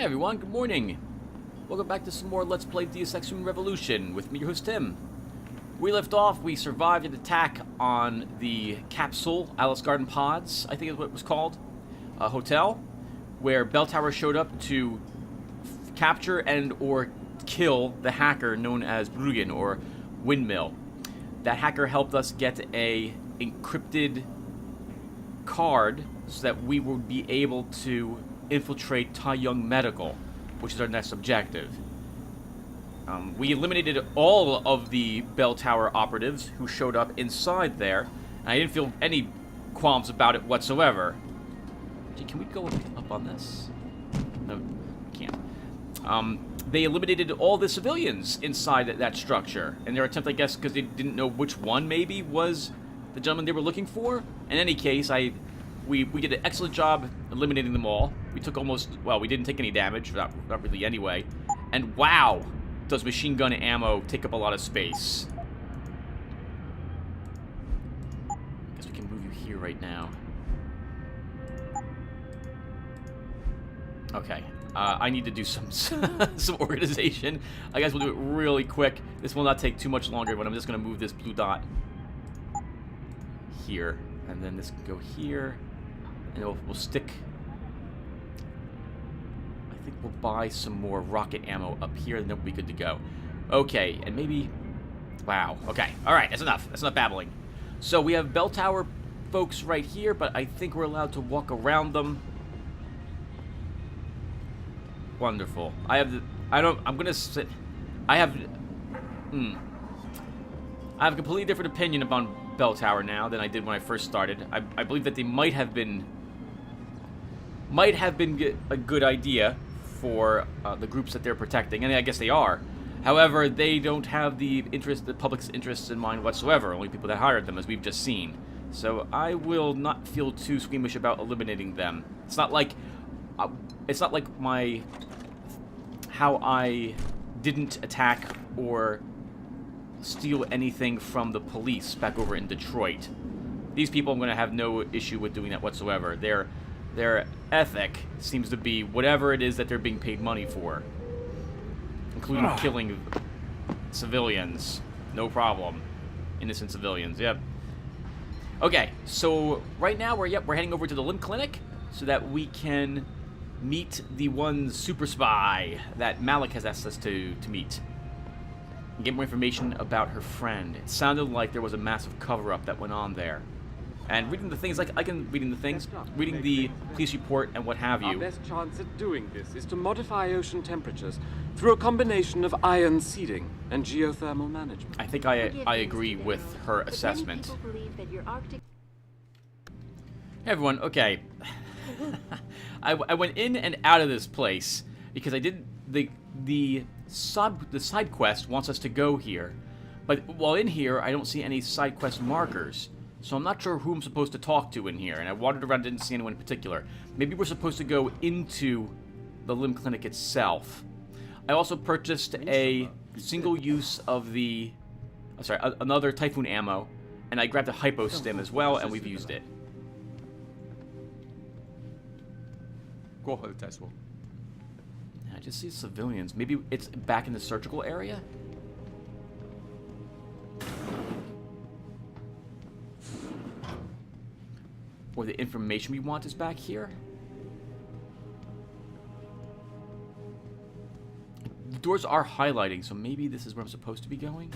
Hey everyone, good morning. Welcome back to some more Let's Play Deus Ex Human Revolution with me, your host Tim. We left off, we survived an attack on the capsule, Alice Garden Pods, I think is what it was called, a hotel, where Bell Tower showed up to capture and or kill the hacker known as Bruggen, or Windmill. That hacker helped us get a encrypted card so that we would be able to infiltrate Tai Yong Medical, which is our next objective. We eliminated all of the Bell Tower operatives who showed up inside there, and I didn't feel any qualms about it whatsoever. Gee, can we go up on this? No, we can't. They eliminated all the civilians inside that structure, and their attempt, I guess, because they didn't know which one maybe was the gentleman they were looking for. In any case, we did an excellent job eliminating them all. We took we didn't take any damage, not really anyway. And wow, does machine gun ammo take up a lot of space. Guess we can move you here right now. Okay, I need to do some organization. I guess we'll do it really quick. This will not take too much longer, but I'm just going to move this blue dot here. And then this can go here. And we'll stick... I think we'll buy some more rocket ammo up here, and then we'll be good to go. Okay, and maybe... Wow, okay. Alright, that's enough. That's enough babbling. So we have Bell Tower folks right here, but I think we're allowed to walk around them. Wonderful. I'm gonna sit... I have a completely different opinion about Bell Tower now than I did when I first started. I believe that they might have been a good idea for the groups that they're protecting, and I guess they are. However, they don't have the public's interests in mind whatsoever. Only people that hired them, as we've just seen. So I will not feel too squeamish about eliminating them. It's not like how I didn't attack or steal anything from the police back over in Detroit. These people, I'm going to have no issue with doing that whatsoever. Their ethic seems to be whatever it is that they're being paid money for, including killing civilians. No problem. Innocent civilians. Yep. Okay, so right now we're heading over to the Limb Clinic so that we can meet the one super spy that Malik has asked us to meet. And get more information about her friend. It sounded like there was a massive cover-up that went on there. And reading the things, like I can reading the things, reading the police report and what have you. Our best chance at doing this is to modify ocean temperatures through a combination of ion seeding and geothermal management. I think I agree with her assessment. Hey everyone, okay. I went in and out of this place because I did the side quest wants us to go here, but while in here I don't see any side quest markers, so I'm not sure who I'm supposed to talk to in here, and I wandered around, didn't see anyone in particular. Maybe we're supposed to go into the Limb Clinic itself. I also purchased a single use of another Typhoon ammo, and I grabbed a hypo stim as well, and we've used it. I just see civilians. Maybe it's back in the surgical area? Or the information we want is back here? The doors are highlighting, so maybe this is where I'm supposed to be going?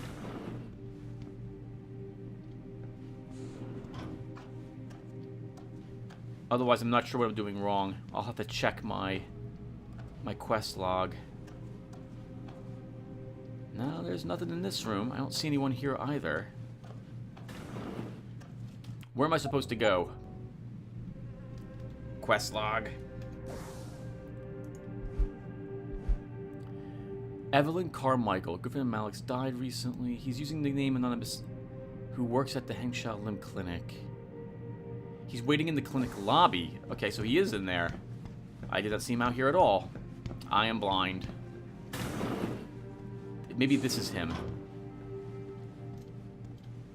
Otherwise, I'm not sure what I'm doing wrong. I'll have to check my quest log. No, there's nothing in this room. I don't see anyone here either. Where am I supposed to go? Quest log. Evelyn Carmichael. Griffin Malik's died recently. He's using the name Anonymous, who works at the Hengsha Limb Clinic. He's waiting in the clinic lobby. Okay, so he is in there. I did not see him out here at all. I am blind. Maybe this is him.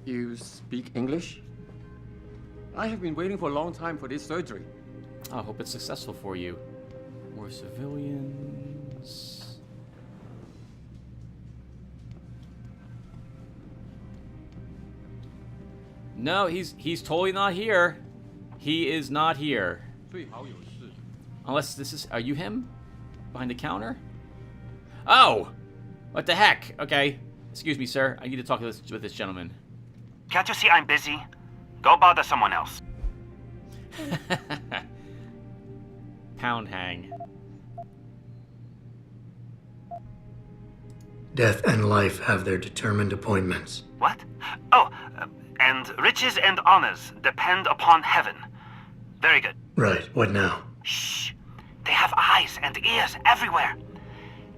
You speak English? I have been waiting for a long time for this surgery. I hope it's successful for you. More civilians. No, he's totally not here. He is not here. Unless this is... Are you him? Behind the counter? Oh! What the heck? Okay. Excuse me, sir. I need to talk to with this gentleman. Can't you see I'm busy? Go bother someone else. Pound hang. Death and life have their determined appointments. What? Oh, and riches and honors depend upon heaven. Very good. Right, what now? Shh. They have eyes and ears everywhere.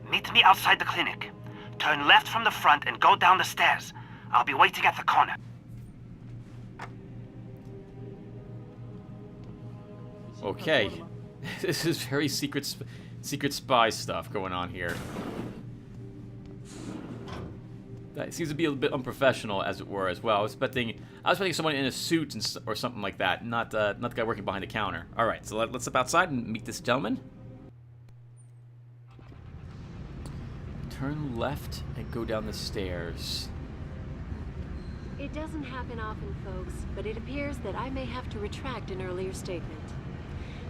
Meet me outside the clinic. Turn left from the front and go down the stairs. I'll be waiting at the corner. Okay. This is very secret spy stuff going on here. That seems to be a bit unprofessional, as it were, as well. I was expecting someone in a suit or something like that, not the guy working behind the counter. All right, so let's step outside and meet this gentleman. Turn left and go down the stairs. It doesn't happen often, folks, but it appears that I may have to retract an earlier statement.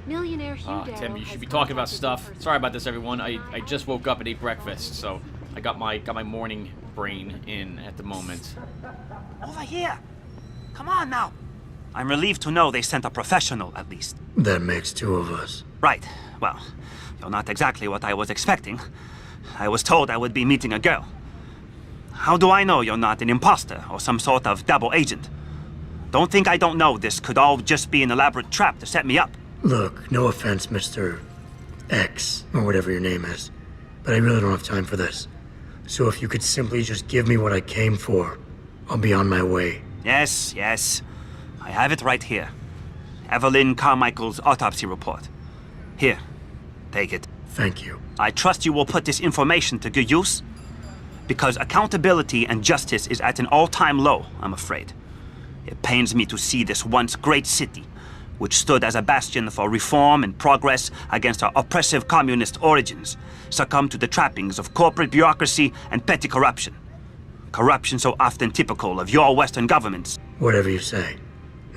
Millionaire Hugh Darrow Tim, you should has be talking about contacted stuff. me Sorry about this, everyone. I just woke up and ate breakfast, so I got my morning brain in at the moment. Over here. Come on now. I'm relieved to know they sent a professional, at least. That makes two of us. Right. Well, you're not exactly what I was expecting. I was told I would be meeting a girl. How do I know you're not an imposter or some sort of double agent? Don't think I don't know this could all just be an elaborate trap to set me up. Look, no offense, Mr. X, or whatever your name is, but I really don't have time for this. So if you could simply just give me what I came for, I'll be on my way. Yes, yes. I have it right here. Evelyn Carmichael's autopsy report. Here, take it. Thank you. I trust you will put this information to good use, because accountability and justice is at an all-time low, I'm afraid. It pains me to see this once great city, which stood as a bastion for reform and progress against our oppressive communist origins, succumb to the trappings of corporate bureaucracy and petty corruption. Corruption so often typical of your Western governments. Whatever you say.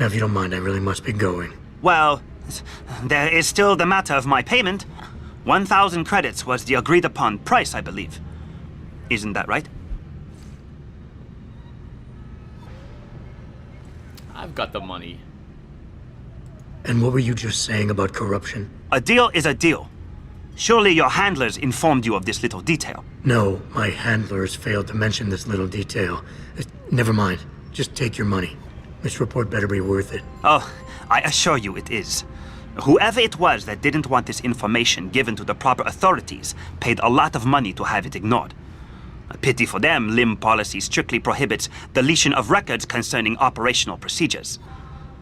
Now, if you don't mind, I really must be going. Well, there is still the matter of my payment. 1,000 credits was the agreed-upon price, I believe. Isn't that right? I've got the money. And what were you just saying about corruption? A deal is a deal. Surely your handlers informed you of this little detail. No, my handlers failed to mention this little detail. Never mind. Just take your money. This report better be worth it. Oh, I assure you it is. Whoever it was that didn't want this information given to the proper authorities paid a lot of money to have it ignored. A pity for them, LIM policy strictly prohibits deletion of records concerning operational procedures.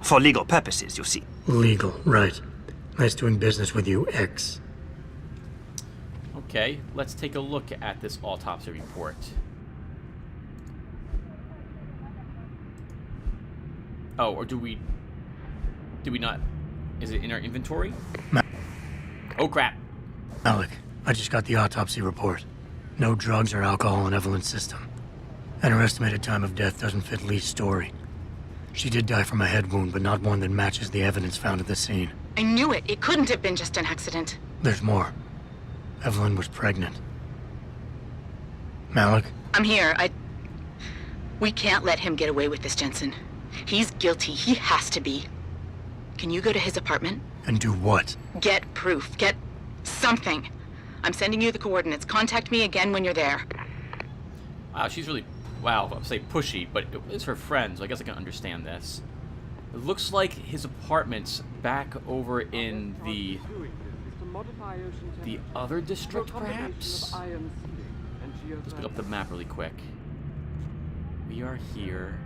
For legal purposes, you see. Legal, right. Nice doing business with you, X. Okay, let's take a look at this autopsy report. Oh, or do we not? Is it in our inventory? Oh, crap. Alec, I just got the autopsy report. No drugs or alcohol in Evelyn's system. And her estimated time of death doesn't fit Lee's story. She did die from a head wound, but not one that matches the evidence found at the scene. I knew it. It couldn't have been just an accident. There's more. Evelyn was pregnant. Malik? I'm here. We can't let him get away with this, Jensen. He's guilty. He has to be. Can you go to his apartment? And do what? Get proof. Get something. I'm sending you the coordinates. Contact me again when you're there. Wow, she's really, wow, I'll say pushy, but it is her friend, so I guess I can understand this. It looks like his apartment's back over in the other district, perhaps? Let's pick up the map really quick. We are here.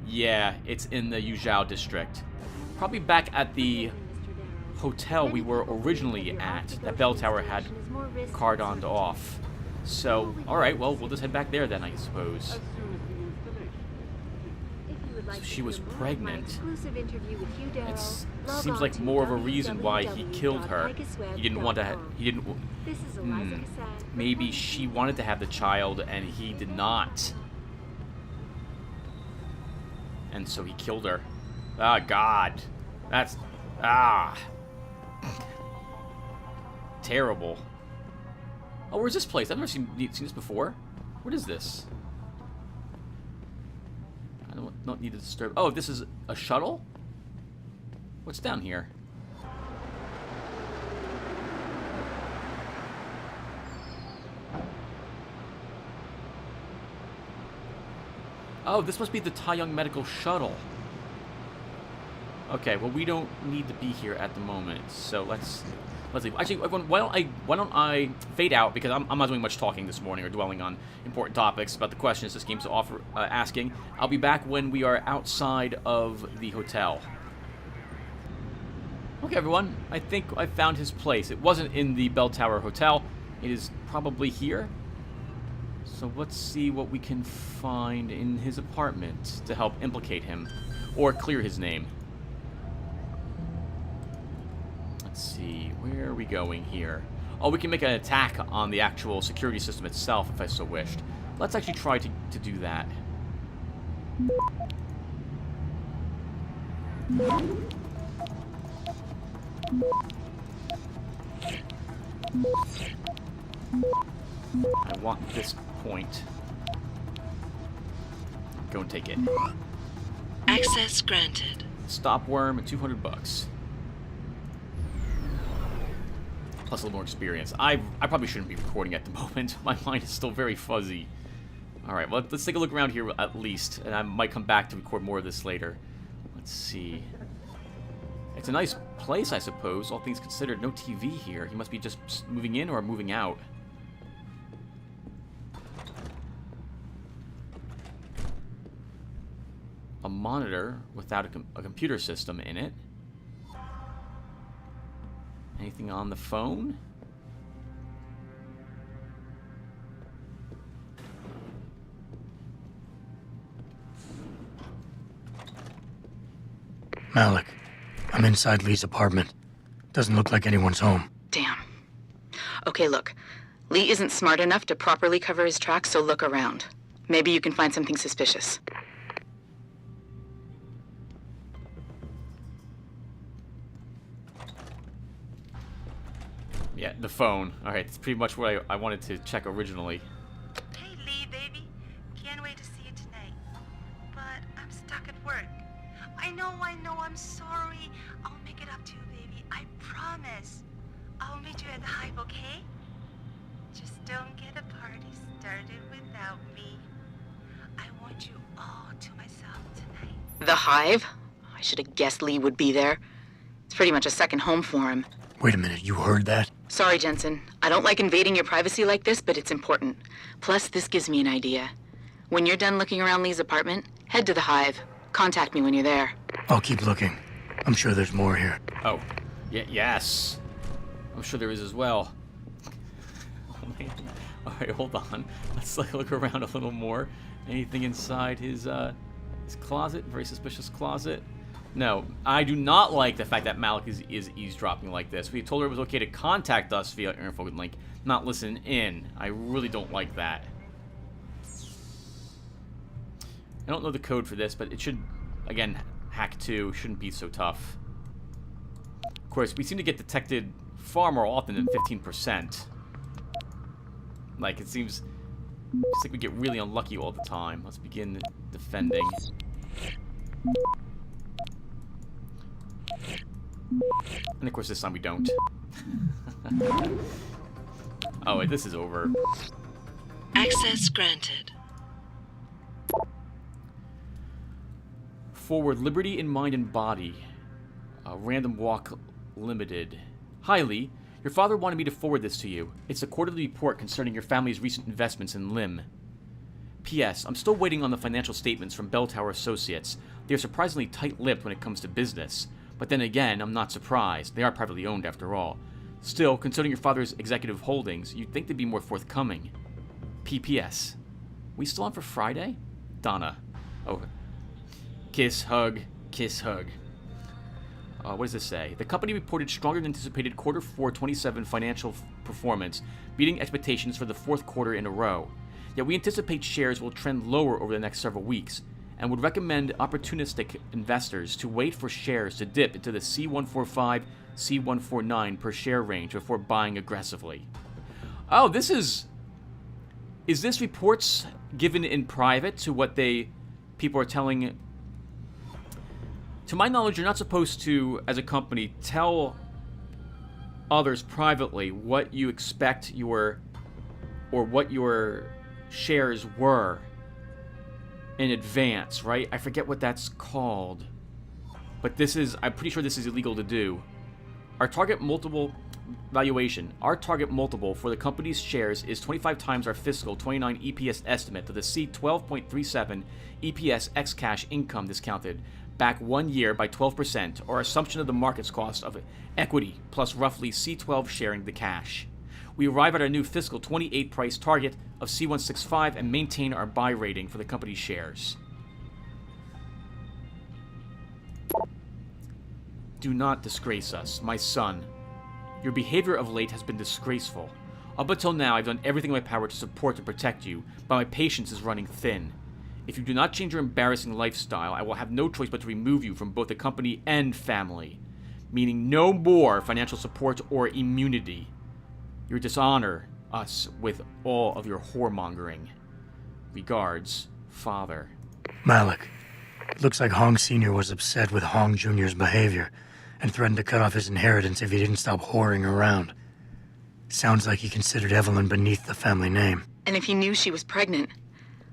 Yeah, it's in the Yuzhou district. Probably back at the hotel we were originally at, that bell tower had cordoned off. So, alright, well, we'll just head back there then, I suppose. like she was to hear more of my pregnant. exclusive interview with Hugh Darrow, It log seems on like to more of a reason why he killed her. He didn't want to. He didn't. This is Eliza Cassan. Maybe she wanted to have the child and he did not. And so he killed her. Ah, God. That's... Ah. Terrible. Oh, where's this place? I've never seen this before. What is this? I don't need to disturb... Oh, this is a shuttle? What's down here? Oh, this must be the Taeyong Medical Shuttle. Okay, well we don't need to be here at the moment, so let's leave. Actually, everyone, why don't I fade out, because I'm not doing much talking this morning or dwelling on important topics about the questions this game's asking. I'll be back when we are outside of the hotel. Okay, everyone, I think I found his place. It wasn't in the Bell Tower Hotel. It is probably here. So let's see what we can find in his apartment to help implicate him or clear his name. Let's see, where are we going here? Oh, we can make an attack on the actual security system itself if I so wished. Let's actually try to do that. I want this point. Go and take it. Access granted. Stop worm at $200. Plus a little more experience. I probably shouldn't be recording at the moment. My mind is still very fuzzy. Alright, well, let's take a look around here at least. And I might come back to record more of this later. Let's see. It's a nice place, I suppose, all things considered. No TV here. He must be just moving in or moving out. A monitor without a computer system in it. Anything on the phone? Malik, I'm inside Lee's apartment. Doesn't look like anyone's home. Damn. Okay, look. Lee isn't smart enough to properly cover his tracks, so look around. Maybe you can find something suspicious. Yeah, the phone. Alright, it's pretty much what I wanted to check originally. Hey, Lee, baby. Can't wait to see you tonight. But I'm stuck at work. I know, I'm sorry. I'll make it up to you, baby. I promise. I'll meet you at the Hive, okay? Just don't get a party started without me. I want you all to myself tonight. The Hive? I should have guessed Lee would be there. It's pretty much a second home for him. Wait a minute, you heard that? Sorry, Jensen. I don't like invading your privacy like this, but it's important. Plus, this gives me an idea. When you're done looking around Lee's apartment, head to the Hive. Contact me when you're there. I'll keep looking. I'm sure there's more here. Oh, yes. I'm sure there is as well. Oh, man. Alright, hold on. Let's look around a little more. Anything inside his closet? Very suspicious closet. No, I do not like the fact that Malik is eavesdropping like this. We told her it was okay to contact us via info link, not listen in. I really don't like that. I don't know the code for this, but it should, again, hack 2 shouldn't be so tough. Of course, we seem to get detected far more often than 15%. Like, it seems like we get really unlucky all the time. Let's begin defending. And of course this time we don't. Oh wait, this is over. Access granted. Forward liberty in mind and body. Random walk limited. Hi Lee, your father wanted me to forward this to you. It's a quarterly report concerning your family's recent investments in Lim. P.S. I'm still waiting on the financial statements from Bell Tower Associates. They are surprisingly tight-lipped when it comes to business. But then again, I'm not surprised. They are privately owned after all. Still, considering your father's executive holdings, you'd think they'd be more forthcoming. P.P.S. We still on for Friday? Donna. Oh. Kiss, hug, kiss, hug. What does this say? The company reported stronger than anticipated quarter 4 27 financial performance, beating expectations for the 4th quarter in a row. Yet we anticipate shares will trend lower over the next several weeks, and would recommend opportunistic investors to wait for shares to dip into the C145, C149 per share range before buying aggressively. Oh, this is this reports given in private to what people are telling? To my knowledge, you're not supposed to, as a company, tell others privately what you expect what your shares were in advance, right? I forget what that's called. But I'm pretty sure this is illegal to do. Our target multiple valuation. Our target multiple for the company's shares is 25 times our fiscal 29 EPS estimate to the C12.37 EPS ex cash income discounted back 1 year by 12%, or assumption of the market's cost of equity plus roughly C12 sharing the cash. We arrive at our new fiscal 28 price target of C165 and maintain our buy rating for the company's shares. Do not disgrace us, my son. Your behavior of late has been disgraceful. Up until now, I've done everything in my power to support and protect you, but my patience is running thin. If you do not change your embarrassing lifestyle, I will have no choice but to remove you from both the company and family, meaning no more financial support or immunity. You dishonor us with all of your whoremongering. Regards, Father. Malik, it looks like Hong Sr. was upset with Hong Jr.'s behavior and threatened to cut off his inheritance if he didn't stop whoring around. Sounds like he considered Evelyn beneath the family name. And if he knew she was pregnant,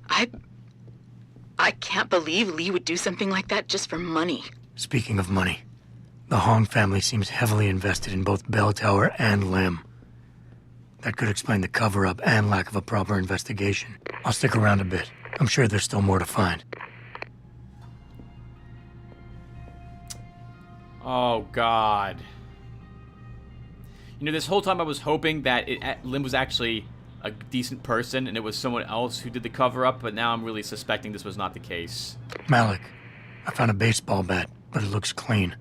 I can't believe Lee would do something like that just for money. Speaking of money, the Hong family seems heavily invested in both Bell Tower and Lim. That could explain the cover-up and lack of a proper investigation. I'll stick around a bit. I'm sure there's still more to find. Oh, God. You know, this whole time I was hoping that Lim was actually a decent person and it was someone else who did the cover-up, but now I'm really suspecting this was not the case. Malik, I found a baseball bat, but it looks clean.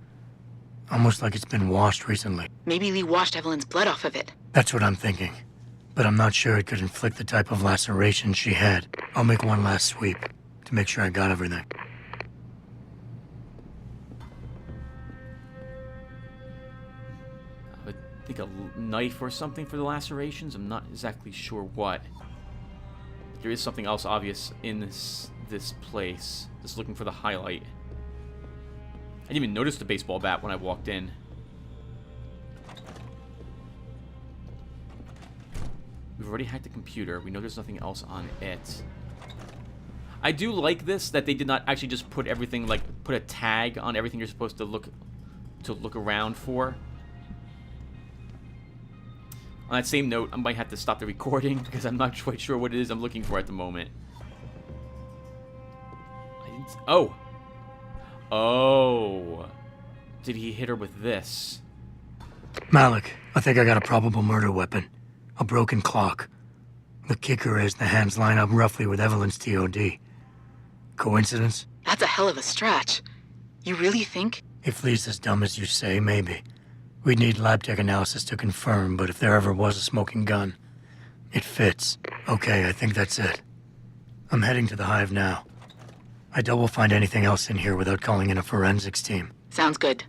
Almost like it's been washed recently. Maybe Lee washed Evelyn's blood off of it. That's what I'm thinking. But I'm not sure it could inflict the type of laceration she had. I'll make one last sweep to make sure I got everything. I think a knife or something for the lacerations. I'm not exactly sure what. There is something else obvious in this place. Just looking for the highlight. I didn't even notice the baseball bat when I walked in. We've already hacked the computer. We know there's nothing else on it. I do like this, that they did not actually just put everything, like, put a tag on everything you're supposed to look around for. On that same note, I might have to stop the recording because I'm not quite sure what it is I'm looking for at the moment. Oh! Oh! Did he hit her with this? Malik, I think I got a probable murder weapon. A broken clock. The kicker is the hands line up roughly with Evelyn's TOD. Coincidence? That's a hell of a stretch. You really think? If Lee's as dumb as you say, maybe. We'd need lab tech analysis to confirm, but if there ever was a smoking gun, it fits. Okay, I think that's it. I'm heading to the Hive now. I doubt we'll find anything else in here without calling in a forensics team. Sounds good.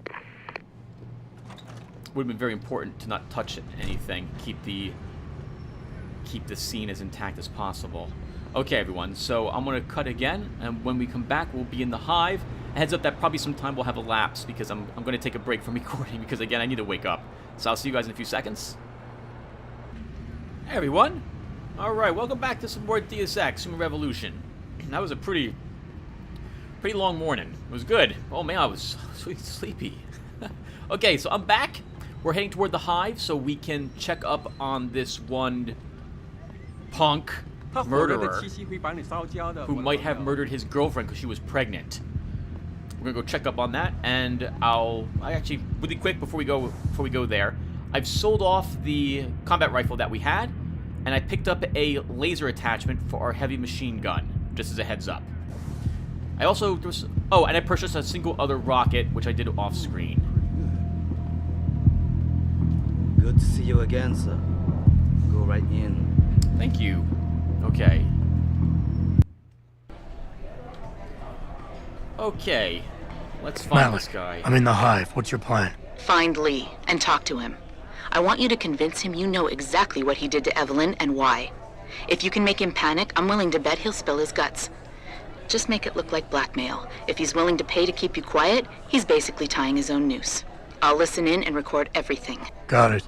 Would have been very important to not touch anything. Keep the scene as intact as possible. Okay, everyone, so I'm going to cut again, and when we come back, we'll be in the Hive. A heads up that probably some time will have elapsed because I'm going to take a break from recording because, again, I need to wake up. So I'll see you guys in a few seconds. Hey, everyone. All right, welcome back to some more Deus Ex, Human Revolution. That was a pretty long morning. It was good. Oh, man, I was sleepy. Okay, so I'm back. We're heading toward the Hive so we can check up on this one punk murderer who might have murdered his girlfriend because she was pregnant. We're gonna go check up on that, and I actually, really quick before we go there, I've sold off the combat rifle that we had, and I picked up a laser attachment for our heavy machine gun, just as a heads up. I also just... Oh, and I purchased a single other rocket, which I did off screen. Good to see you again, sir. Go right in. Thank you. Okay. Okay. Let's find this guy. I'm in the hive. What's your plan? Find Lee and talk to him. I want you to convince him you know exactly what he did to Evelyn and why. If you can make him panic, I'm willing to bet he'll spill his guts. Just make it look like blackmail. If he's willing to pay to keep you quiet, he's basically tying his own noose. I'll listen in and record everything. Got it.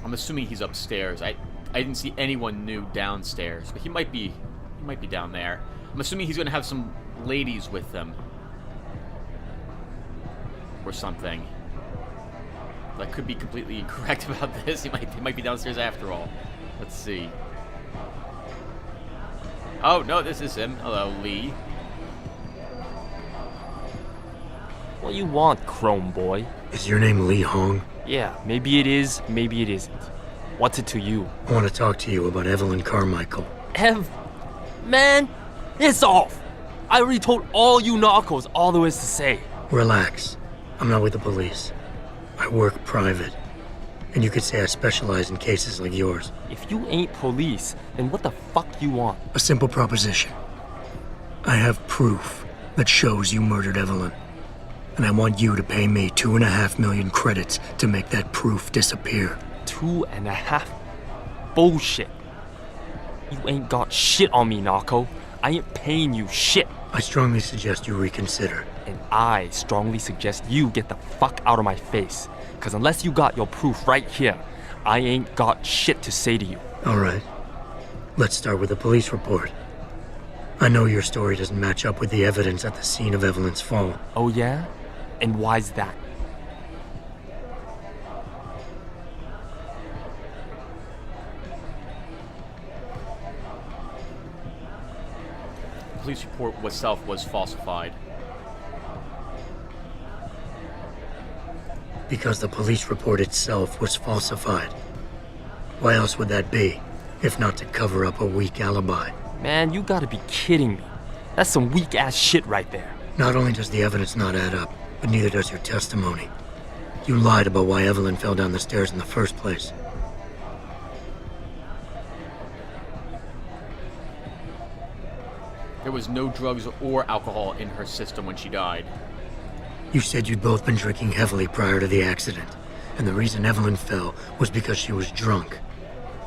I'm assuming he's upstairs. I didn't see anyone new downstairs, but he might be down there. I'm assuming he's gonna have some ladies with him. Or something. I could be completely incorrect about this. He might be downstairs after all. Let's see. Oh, no, this is him. Hello, Lee. What you want, Chrome Boy? Is your name Lee Hong? Yeah, maybe it is, maybe it isn't. What's it to you? I want to talk to you about Evelyn Carmichael. Man, it's off! I already told all you narcos all there is to say. Relax. I'm not with the police. I work private. And you could say I specialize in cases like yours. If you ain't police, then what the fuck you want? A simple proposition. I have proof that shows you murdered Evelyn. And I want you to pay me 2.5 million credits to make that proof disappear. 2.5? Bullshit. You ain't got shit on me, narco. I ain't paying you shit. I strongly suggest you reconsider. And I strongly suggest you get the fuck out of my face. Cause unless you got your proof right here, I ain't got shit to say to you. Alright. Let's start with the police report. I know your story doesn't match up with the evidence at the scene of Evelyn's fall. Oh yeah? And why's that? The police report itself was falsified. Because the police report itself was falsified. Why else would that be, if not to cover up a weak alibi? Man, you gotta be kidding me. That's some weak-ass shit right there. Not only does the evidence not add up, but neither does your testimony. You lied about why Evelyn fell down the stairs in the first place. There was no drugs or alcohol in her system when she died. You said you'd both been drinking heavily prior to the accident, and the reason Evelyn fell was because she was drunk.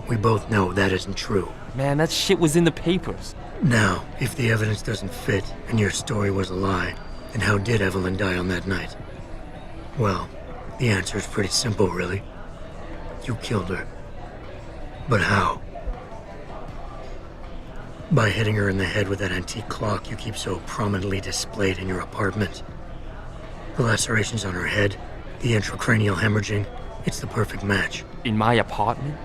We both know that isn't true. Man, that shit was in the papers. Now, if the evidence doesn't fit and your story was a lie, then how did Evelyn die on that night? Well, the answer is pretty simple, really. You killed her. But how? By hitting her in the head with that antique clock you keep so prominently displayed in your apartment. The lacerations on her head, the intracranial hemorrhaging, it's the perfect match. In my apartment?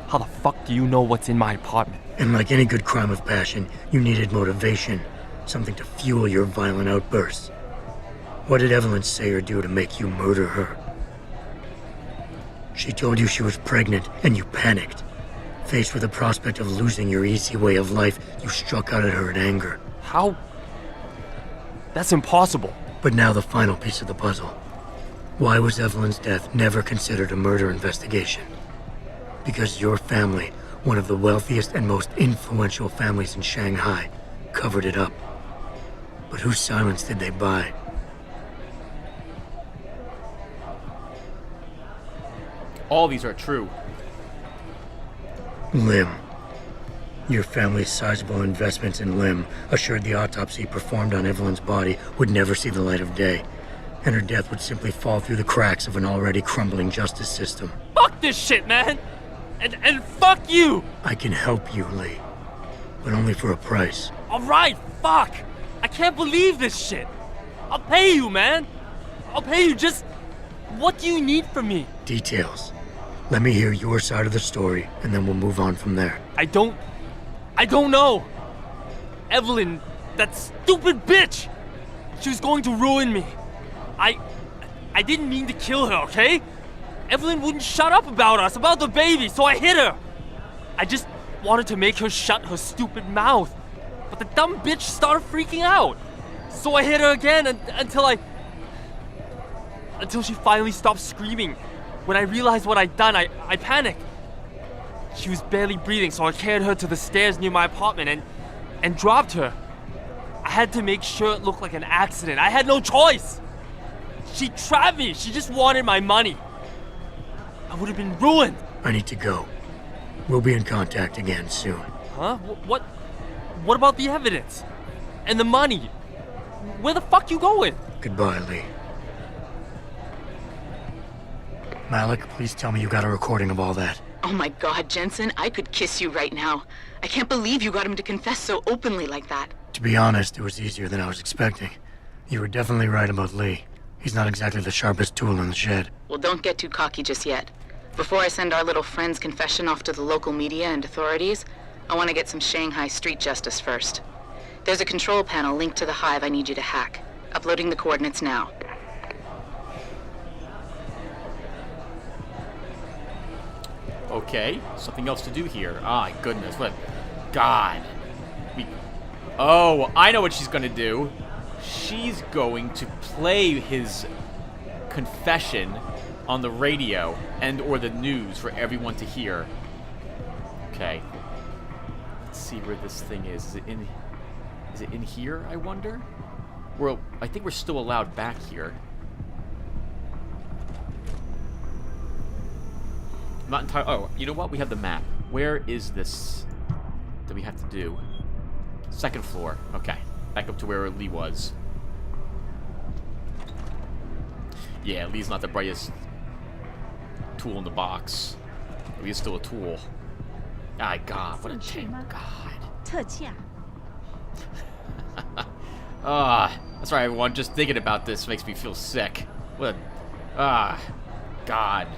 How the fuck do you know what's in my apartment? And like any good crime of passion, you needed motivation, something to fuel your violent outbursts. What did Evelyn say or do to make you murder her? She told you she was pregnant, and you panicked. Faced with the prospect of losing your easy way of life, you struck out at her in anger. How? That's impossible. But now the final piece of the puzzle. Why was Evelyn's death never considered a murder investigation? Because your family, one of the wealthiest and most influential families in Shanghai, covered it up. But whose silence did they buy? All these are true. Lim. Your family's sizable investments in Lim assured the autopsy performed on Evelyn's body would never see the light of day, and her death would simply fall through the cracks of an already crumbling justice system. Fuck this shit, man! And fuck you! I can help you, Lee, but only for a price. Alright, fuck! I can't believe this shit! I'll pay you, man! I'll pay you, just... What do you need from me? Details. Let me hear your side of the story, and then we'll move on from there. I don't know! Evelyn, that stupid bitch! She was going to ruin me. I didn't mean to kill her, okay? Evelyn wouldn't shut up about us, about the baby, so I hit her. I just wanted to make her shut her stupid mouth. But the dumb bitch started freaking out. So I hit her again until she finally stopped screaming. When I realized what I'd done, I panicked. She was barely breathing, so I carried her to the stairs near my apartment and dropped her. I had to make sure it looked like an accident. I had no choice. She trapped me. She just wanted my money. I would have been ruined. I need to go. We'll be in contact again soon. Huh? What about the evidence? And the money? Where the fuck you going? Goodbye, Lee. Malik, please tell me you got a recording of all that. Oh my God, Jensen, I could kiss you right now. I can't believe you got him to confess so openly like that. To be honest, it was easier than I was expecting. You were definitely right about Lee. He's not exactly the sharpest tool in the shed. Well, don't get too cocky just yet. Before I send our little friend's confession off to the local media and authorities, I want to get some Shanghai street justice first. There's a control panel linked to the hive I need you to hack. Uploading the coordinates now. Okay, something else to do here. Ah, goodness, what? God. Oh, I know what she's gonna do. She's going to play his confession on the radio or the news for everyone to hear. Okay. Let's see where this thing is. Is it in here, I wonder? Well, I think we're still allowed back here. Not entirely. Oh, you know what? We have the map. Where is this that we have to do? Second floor. Okay. Back up to where Lee was. Yeah, Lee's not the brightest tool in the box. He is still a tool. Ah, God. What a shame. God. That's right, everyone. Just thinking about this makes me feel sick. What a... God.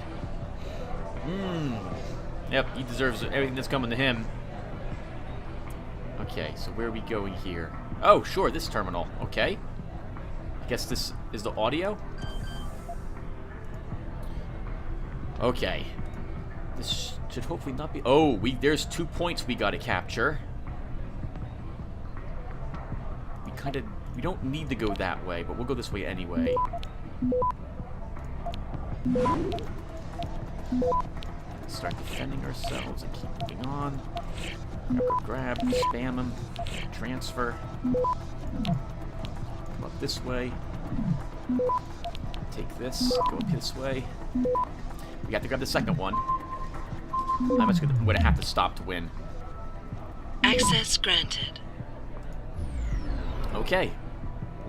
Yep, he deserves everything that's coming to him. Okay, so where are we going here? Oh, sure, this terminal. Okay. I guess this is the audio? Okay. This should hopefully not be... Oh, there's 2 points we gotta capture. We don't need to go that way, but we'll go this way anyway. Start defending ourselves and keep moving on. Grab, spam him, transfer. Come up this way. Take this, go up this way. We have to grab the second one. I'm just gonna have to stop to win. Access granted. Okay,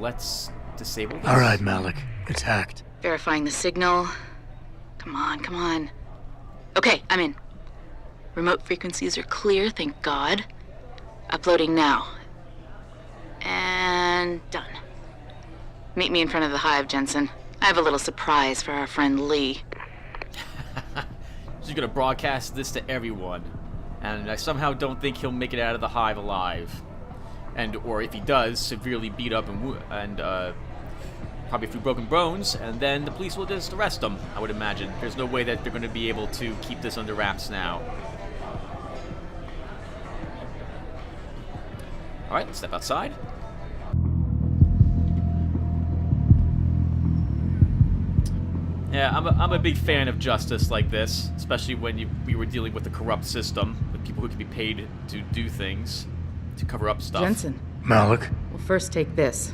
let's disable this. All right, Malik, it's hacked. Verifying the signal. Come on, come on. Okay, I'm in. Remote frequencies are clear, thank God. Uploading now. And done. Meet me in front of the hive, Jensen. I have a little surprise for our friend Lee. She's gonna broadcast this to everyone. And I somehow don't think he'll make it out of the hive alive. Or if he does, severely beat up and probably a few broken bones, and then the police will just arrest him, I would imagine. There's no way that they're going to be able to keep this under wraps now. Alright, let's step outside. Yeah, I'm a big fan of justice like this, especially when we were dealing with a corrupt system, with people who can be paid to do things, to cover up stuff. Jensen. Malik. Well, first take this.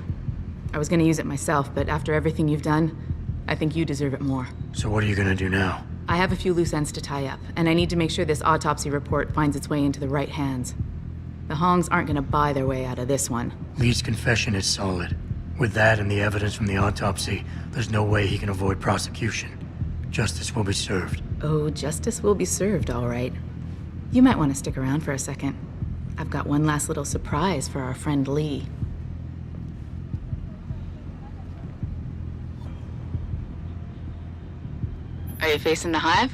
I was gonna use it myself, but after everything you've done, I think you deserve it more. So what are you gonna do now? I have a few loose ends to tie up, and I need to make sure this autopsy report finds its way into the right hands. The Hongs aren't gonna buy their way out of this one. Lee's confession is solid. With that and the evidence from the autopsy, there's no way he can avoid prosecution. Justice will be served. Oh, justice will be served, all right. You might want to stick around for a second. I've got one last little surprise for our friend Lee. Are you facing the hive?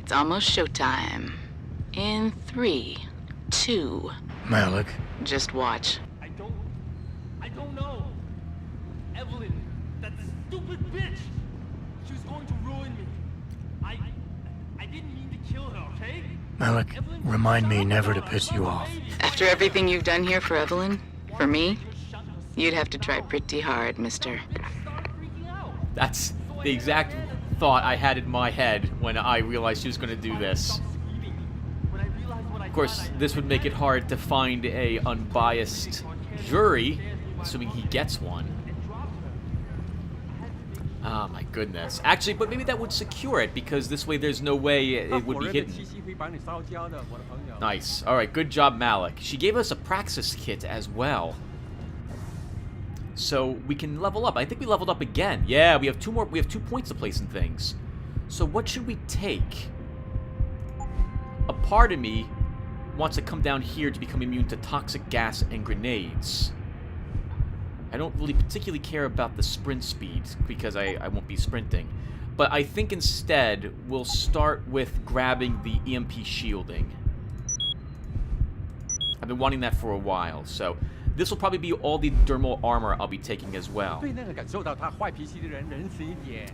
It's almost showtime. In 3, 2... Malik. Just watch. I don't know. Evelyn, that stupid bitch. She was going to ruin me. I I didn't mean to kill her, okay? Malik, remind me never to piss you off. After everything you've done here for Evelyn, for me, you'd have to try pretty hard, mister. That's the exact thought I had in my head when I realized she was going to do this. Of course, this would make it hard to find a unbiased jury, assuming he gets one. Oh my goodness. Actually, but maybe that would secure it, because this way there's no way it would be hidden. Nice. Alright, good job, Malik. She gave us a Praxis kit as well. So we can level up. I think we leveled up again. Yeah, we have 2 more. We have 2 points to place in things. So what should we take? A part of me wants to come down here to become immune to toxic gas and grenades. I don't really particularly care about the sprint speed, because I won't be sprinting. But I think instead we'll start with grabbing the EMP shielding. I've been wanting that for a while, so this will probably be all the dermal armor I'll be taking as well.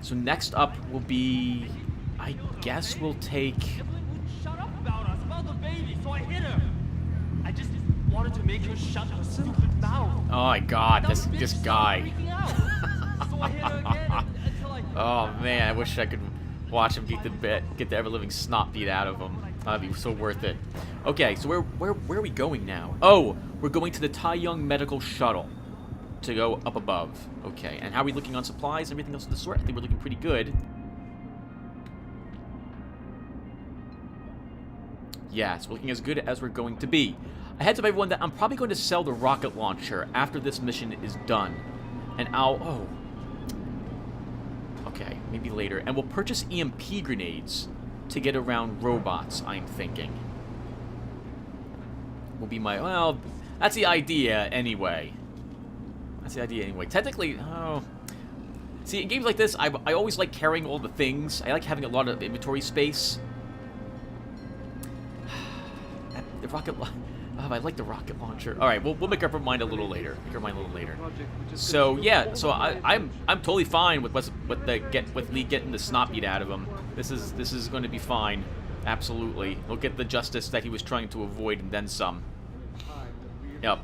So next up will be, I guess we'll take... Shut up about us, about the baby, so I hit her. I just wanted to make her shut her stupid mouth. Oh my god, this guy. Oh man, I wish I could watch him get the ever-living snot beat out of him. That'd be so worth it. Okay, so where are we going now? Oh, we're going to the Taiyang Medical Shuttle to go up above. Okay, and how are we looking on supplies and everything else of the sort? I think we're looking pretty good. Yes, we're looking as good as we're going to be. A heads up everyone that I'm probably going to sell the rocket launcher after this mission is done. And oh. Okay, maybe later. And we'll purchase EMP grenades to get around robots, I'm thinking. Will be my, well, that's the idea anyway. That's the idea anyway. Technically, oh. See, in games like this, I always like carrying all the things. I like having a lot of inventory space. The rocket I like the rocket launcher. All right, we'll make up our mind a little later. So yeah, so I'm totally fine with with Lee getting the snot beat out of him. This is going to be fine. Absolutely, he'll get the justice that he was trying to avoid and then some. Yep.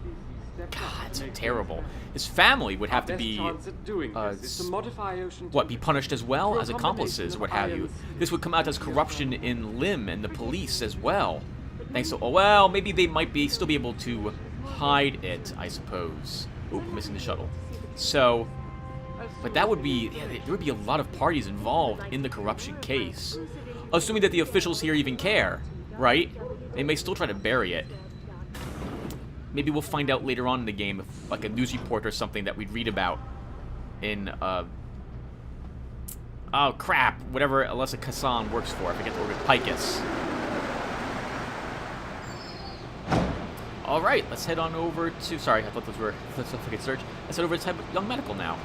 God, it's terrible. His family would have to be be punished as well as accomplices, what have you. This would come out as corruption in Lim and the police as well. Thanks to, well, maybe they might still be able to hide it, I suppose. Oop, missing the shuttle. So, but that would be, yeah, there would be a lot of parties involved in the corruption case. Assuming that the officials here even care, right? They may still try to bury it. Maybe we'll find out later on in the game, if, like a news report or something that we'd read about in, oh crap, whatever Alessa Kassan works for. I forget the word, Picus. Alright, let's head on over to... Sorry, I thought those were... Let's forget search. Let's head over to Young Medical now.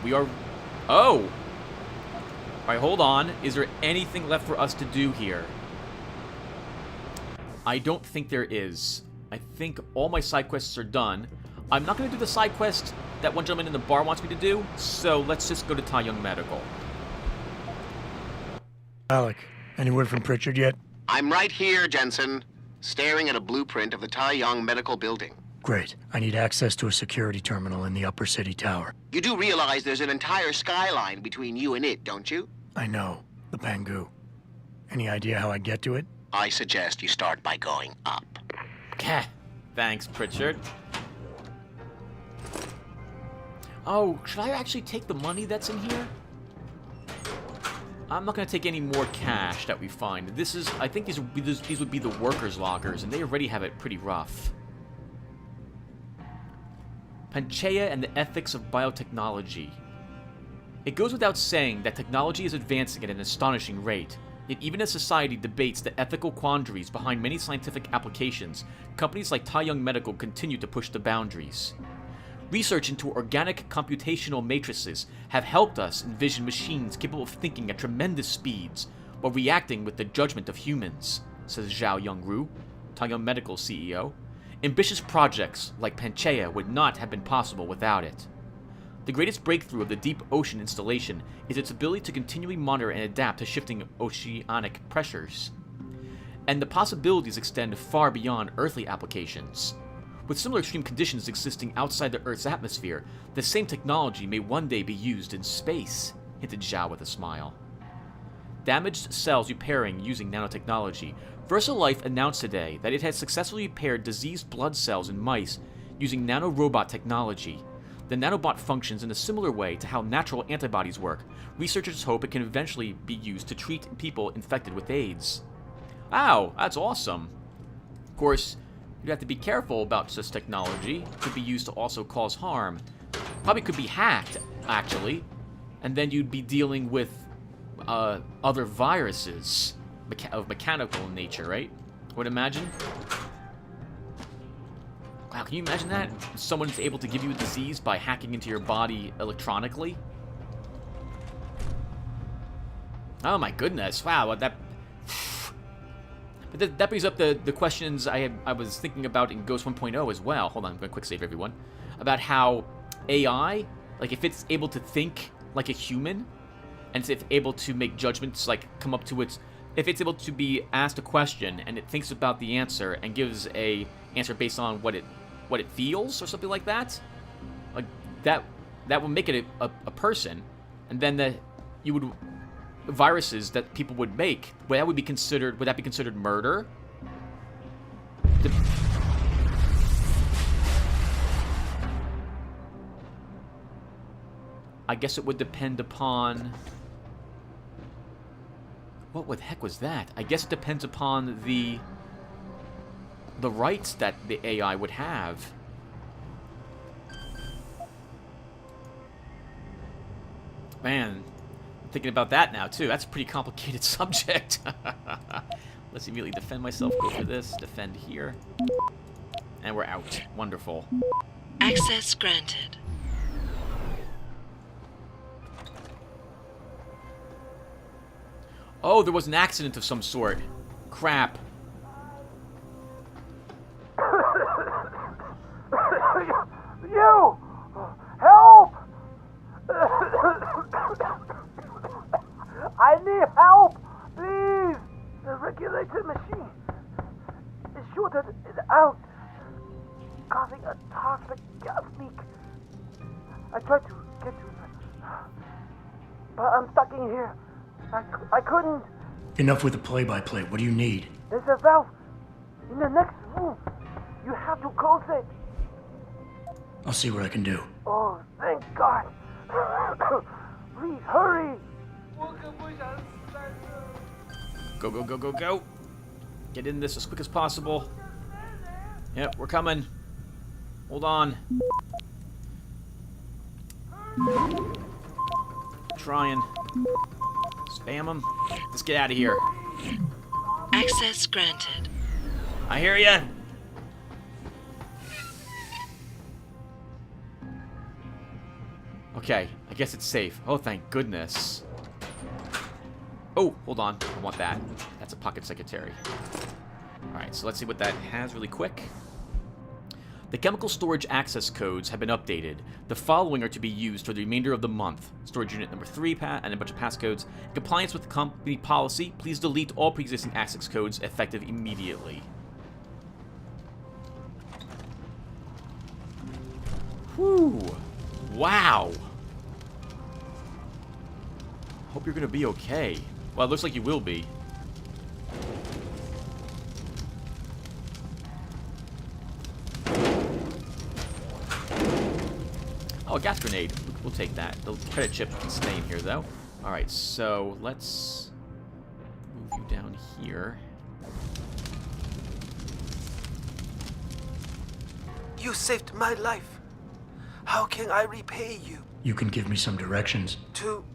We are... Oh! Alright, hold on. Is there anything left for us to do here? I don't think there is. I think all my side quests are done. I'm not going to do the side quest that one gentleman in the bar wants me to do, so let's just go to Taiyang Medical. Alec, any word from Pritchard yet? I'm right here, Jensen. Staring at a blueprint of the Taiyang Medical Building. Great. I need access to a security terminal in the upper city tower. You do realize there's an entire skyline between you and it, don't you? I know. The Pangu. Any idea how I get to it? I suggest you start by going up. Thanks, Pritchard. Oh, should I actually take the money that's in here? I'm not going to take any more cash that we find. This is, I think these would be the workers' lockers, and they already have it pretty rough. Panchaea and the ethics of biotechnology. It goes without saying that technology is advancing at an astonishing rate. Yet even as society debates the ethical quandaries behind many scientific applications, companies like Taiyang Medical continue to push the boundaries. Research into organic computational matrices have helped us envision machines capable of thinking at tremendous speeds while reacting with the judgment of humans, says Zhao Yongru, Taiyang Medical CEO. Ambitious projects like Panchaea would not have been possible without it. The greatest breakthrough of the deep ocean installation is its ability to continually monitor and adapt to shifting oceanic pressures. And the possibilities extend far beyond earthly applications. With similar extreme conditions existing outside the Earth's atmosphere, the same technology may one day be used in space, hinted Zhao with a smile. Damaged cells repairing using nanotechnology. VersaLife announced today that it has successfully repaired diseased blood cells in mice using nanorobot technology. The nanobot functions in a similar way to how natural antibodies work. Researchers hope it can eventually be used to treat people infected with AIDS. Wow, that's awesome. Of course, you'd have to be careful about such technology. It could be used to also cause harm. Probably could be hacked, actually. And then you'd be dealing with other viruses of mechanical nature, right? I would imagine. Wow, can you imagine that? Someone's able to give you a disease by hacking into your body electronically? Oh my goodness, wow, that... But that brings up the questions I was thinking about in Ghost 1.0 as well. Hold on, I'm going to quick save everyone. About how AI, like if it's able to think like a human, and if able to make judgments, like come up to its... If it's able to be asked a question and it thinks about the answer and gives a answer based on what it feels or something like that, like that will make it a person, and then viruses that people would make, would that be considered murder? I guess it would depend upon... What the heck was that? I guess it depends upon the rights that the AI would have. Man, I'm thinking about that now, too. That's a pretty complicated subject. Let's immediately defend myself. Go for this. Defend here. And we're out. Wonderful. Access granted. Oh, there was an accident of some sort. Crap. You! Help! I need help! Please! The regulator machine is shorted out, causing a toxic gas leak. I tried to get to it, but I'm stuck in here. I couldn't. Enough with the play-by-play. What do you need? There's a valve in the next room. You have to close it. I'll see what I can do. Oh, thank God. Please, hurry. Go, go, go, go, go. Get in this as quick as possible. Yep, we're coming. Hold on. Trying. Spam them. Let's get out of here. Access granted. I hear ya. Okay, I guess it's safe. Oh, thank goodness. Oh, hold on. I want that. That's a pocket secretary. Alright, so let's see what that has really quick. The chemical storage access codes have been updated. The following are to be used for the remainder of the month. Storage unit number 3 and a bunch of passcodes. In compliance with the company policy, please delete all pre-existing access codes effective immediately. Whew. Wow. Hope you're gonna be okay. Well, it looks like you will be. Oh, a gas grenade. We'll take that. The credit chip can stay in here, though. Alright, so let's move you down here. You saved my life. How can I repay you? You can give me some directions. To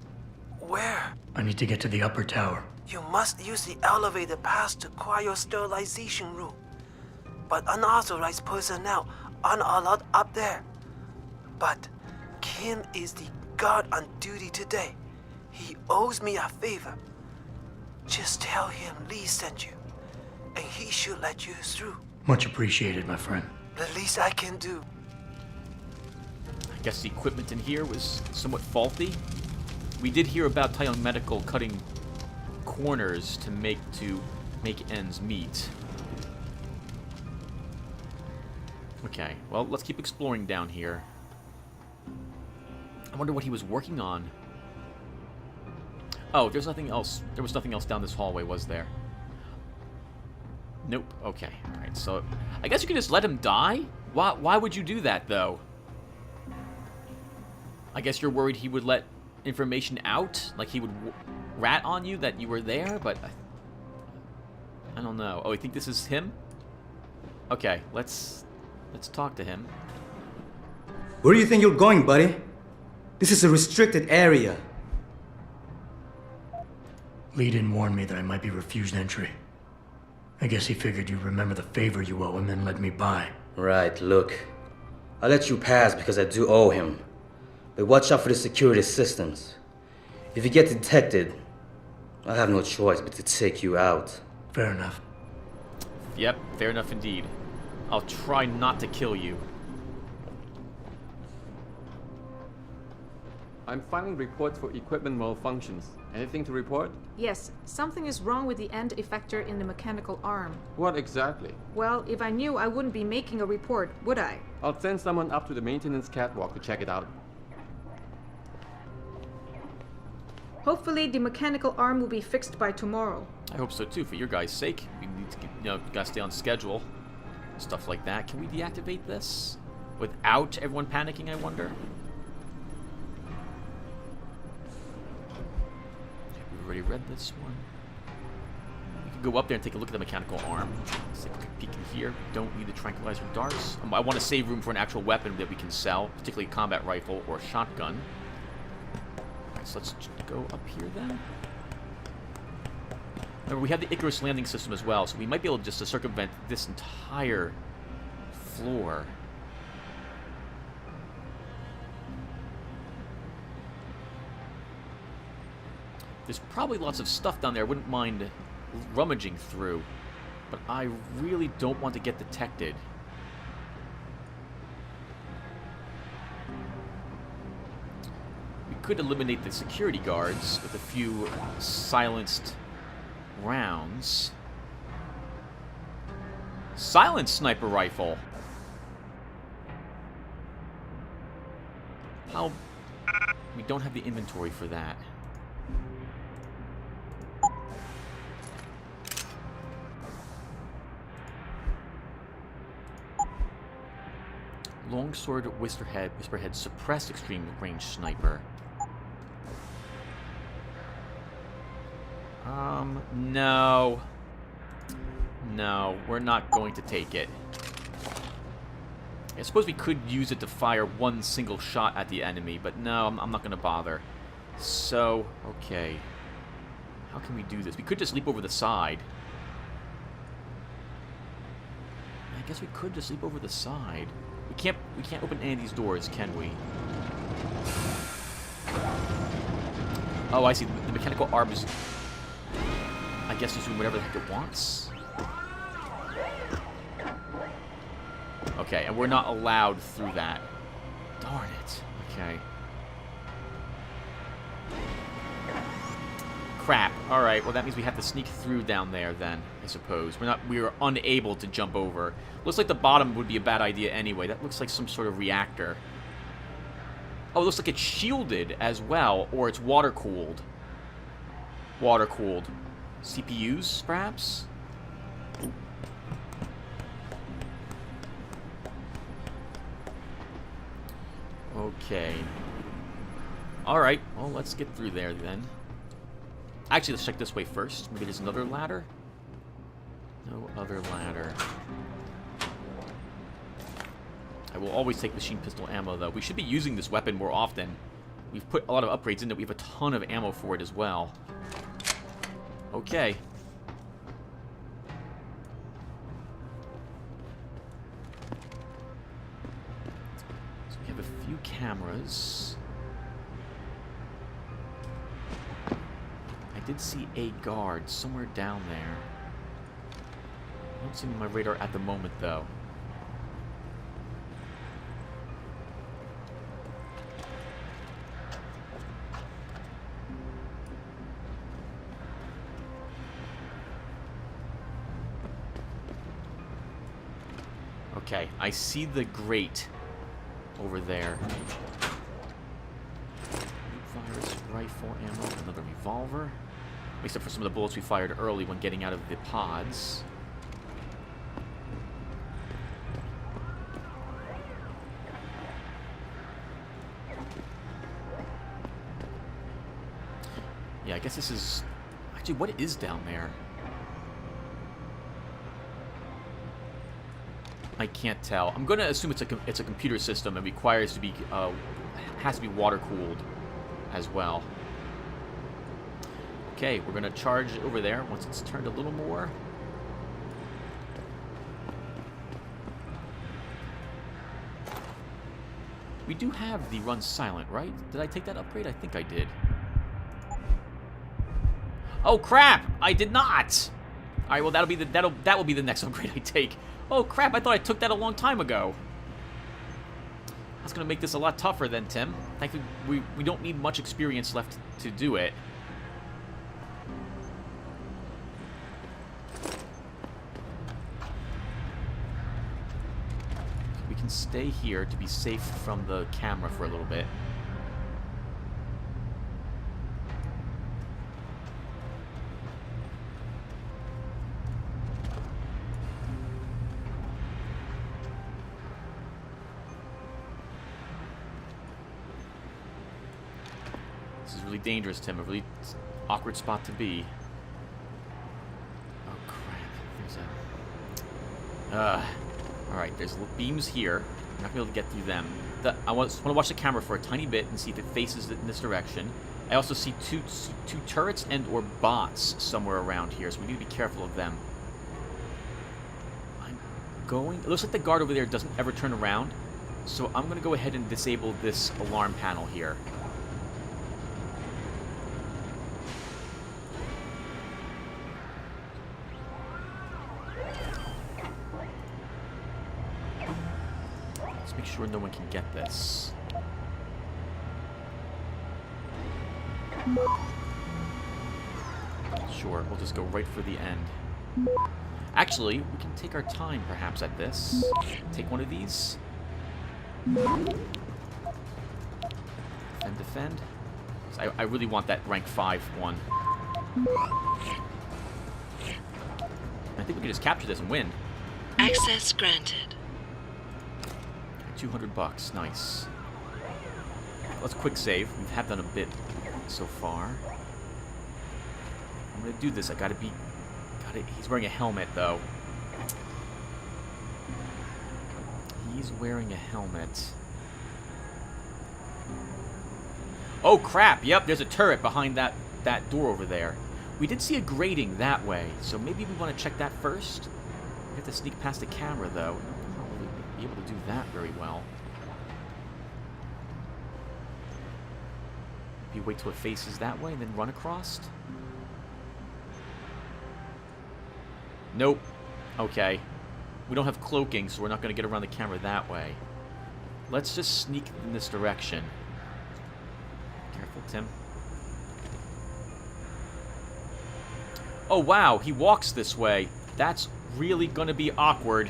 where? I need to get to the upper tower. You must use the elevator pass to cryosterilization room. But unauthorized personnel aren't allowed up there. But Kim is the guard on duty today. He owes me a favor. Just tell him Lee sent you, and he should let you through. Much appreciated, my friend. The least I can do. Guess the equipment in here was somewhat faulty. We did hear about Taiyang Medical cutting corners to make ends meet. Okay, well, let's keep exploring down here. I wonder what he was working on. Oh, there's nothing else. There was nothing else down this hallway, was there? Nope. Okay. All right. So, I guess you can just let him die? Why would you do that, though? I guess you're worried he would let information out? Like he would rat on you that you were there? But I don't know. Oh, you think this is him? Okay, let's talk to him. Where do you think you're going, buddy? This is a restricted area. Lee didn't warn me that I might be refused entry. I guess he figured you'd remember the favor you owe him and let me by. Right, look. I'll let you pass because I do owe him. But watch out for the security systems. If you get detected, I'll have no choice but to take you out. Fair enough. Yep, fair enough indeed. I'll try not to kill you. I'm filing reports for equipment malfunctions. Anything to report? Yes, something is wrong with the end effector in the mechanical arm. What exactly? Well, if I knew, I wouldn't be making a report, would I? I'll send someone up to the maintenance catwalk to check it out. Hopefully, the mechanical arm will be fixed by tomorrow. I hope so too, for your guys' sake. We need to, gotta stay on schedule. Stuff like that. Can we deactivate this without everyone panicking, I wonder? We've already read this one. We can go up there and take a look at the mechanical arm. Let's take a quick peek in here. Don't need the tranquilizer darts. I want to save room for an actual weapon that we can sell, particularly a combat rifle or a shotgun. Alright, so let's go up here then. Remember, we have the Icarus landing system as well, so we might be able just to circumvent this entire floor. There's probably lots of stuff down there I wouldn't mind rummaging through, but I really don't want to get detected. We could eliminate the security guards with a few silenced rounds. Silent sniper rifle. How? We don't have the inventory for that. Longsword Whisperhead suppressed extreme range sniper. No. No, we're not going to take it. I suppose we could use it to fire one single shot at the enemy, but no, I'm not going to bother. So, okay. How can we do this? We could just leap over the side. I guess we could just leap over the side. We can't open any of these doors, can we? Oh, I see. The mechanical arm is, I guess, just doing whatever the heck it wants. Okay, and we're not allowed through that. Darn it. Okay. Crap. Alright, well that means we have to sneak through down there then, I suppose. We are unable to jump over. Looks like the bottom would be a bad idea anyway. That looks like some sort of reactor. Oh, it looks like it's shielded as well, or it's water-cooled. Water-cooled. CPUs, perhaps? Okay. Alright, well, let's get through there then. Actually, let's check this way first. Maybe there's another ladder? No other ladder. I will always take machine pistol ammo, though. We should be using this weapon more often. We've put a lot of upgrades in it. We have a ton of ammo for it as well. Okay. So we have a few cameras. I did see a guard somewhere down there. I don't see him on my radar at the moment, though. Okay, I see the grate over there. Virus, rifle, ammo, another revolver. Except for some of the bullets we fired early when getting out of the pods. Yeah, I guess this is... Actually, what is down there? I can't tell. I'm gonna assume it's a computer system and requires to be has to be water cooled as well. Okay, we're gonna charge over there once it's turned a little more. We do have the run silent, right? Did I take that upgrade? I think I did. Oh crap! I did not. All right, well that will be the next upgrade I take. Oh crap! I thought I took that a long time ago. That's gonna make this a lot tougher then, Tim. Thankfully, we don't need much experience left to do it. We can stay here to be safe from the camera for a little bit. Dangerous, Tim. A really awkward spot to be. Oh crap! There's a. All right. There's beams here. I'm not gonna be able to get through them. I want to watch the camera for a tiny bit and see if it faces in this direction. I also see two turrets and/or bots somewhere around here, so we need to be careful of them. I'm going. It looks like the guard over there doesn't ever turn around, so I'm gonna go ahead and disable this alarm panel here. Make sure no one can get this. Sure, we'll just go right for the end. Actually, we can take our time perhaps at this. Take one of these. Defend. I really want that rank 5 one. I think we can just capture this and win. Access granted. $200, nice. Let's quick save. We have done a bit so far. I'm gonna do this. He's wearing a helmet though. He's wearing a helmet. Oh crap! Yep, there's a turret behind that door over there. We did see a grating that way, so maybe we want to check that first. We have to sneak past the camera though. Be able to do that very well. Maybe wait till it faces that way and then run across. Nope. Okay. We don't have cloaking, so we're not going to get around the camera that way. Let's just sneak in this direction. Careful, Tim. Oh, wow. He walks this way. That's really going to be awkward.